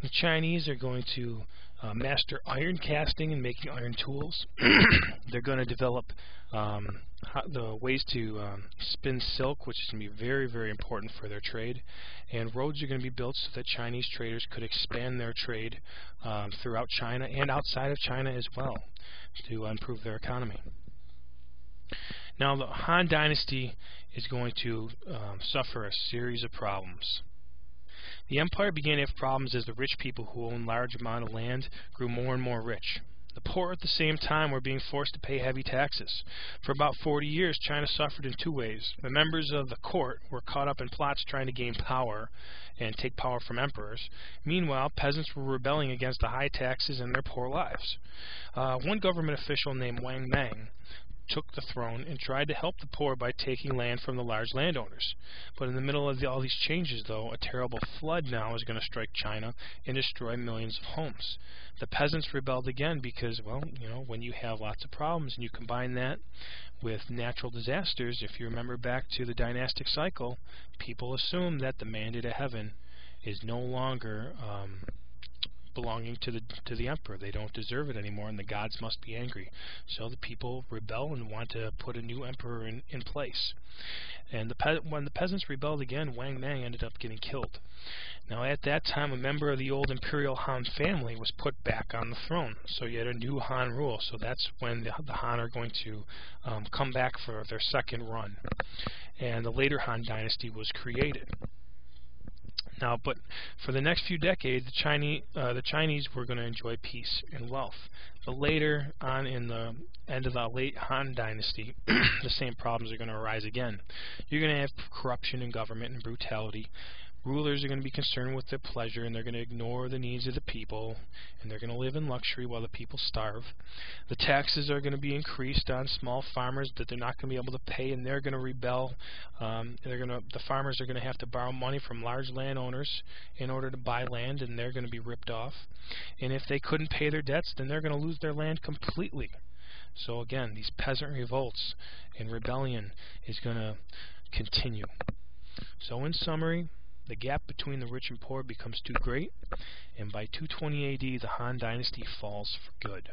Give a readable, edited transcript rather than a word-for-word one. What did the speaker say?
The Chinese are going to master iron casting and making iron tools. They're going to develop the ways to spin silk, which is going to be very, very important for their trade. And roads are going to be built so that Chinese traders could expand their trade throughout China and outside of China as well to improve their economy. Now, the Han Dynasty is going to suffer a series of problems. The empire began to have problems as the rich people who owned large amount of land grew more and more rich. The poor at the same time were being forced to pay heavy taxes. For about 40 years, China suffered in two ways. The members of the court were caught up in plots trying to gain power and take power from emperors. Meanwhile, peasants were rebelling against the high taxes and their poor lives. One government official named Wang Mang took the throne and tried to help the poor by taking land from the large landowners. But in the middle of all these changes, though, a terrible flood now is going to strike China and destroy millions of homes. The peasants rebelled again because, well, you know, when you have lots of problems and you combine that with natural disasters, if you remember back to the dynastic cycle, people assume that the mandate of heaven is no longer belonging to the emperor. They don't deserve it anymore, and the gods must be angry. So the people rebel and want to put a new emperor in place. And when the peasants rebelled again, Wang Mang ended up getting killed. Now, at that time, a member of the old imperial Han family was put back on the throne. So you had a new Han rule. So that's when the Han are going to come back for their second run. And the later Han dynasty was created. Now, but for the next few decades, the Chinese were going to enjoy peace and wealth. But later on, in the end of the late Han dynasty, the same problems are going to arise again. You're going to have corruption in government and brutality. Rulers are going to be concerned with their pleasure, and they're going to ignore the needs of the people, and they're going to live in luxury while the people starve. The taxes are going to be increased on small farmers that they're not going to be able to pay, and they're going to rebel. The farmers are going to have to borrow money from large landowners in order to buy land, and they're going to be ripped off. And if they couldn't pay their debts, then they're going to lose their land completely. So again, these peasant revolts and rebellion is going to continue. So in summary, the gap between the rich and poor becomes too great, and by 220 AD, the Han dynasty falls for good.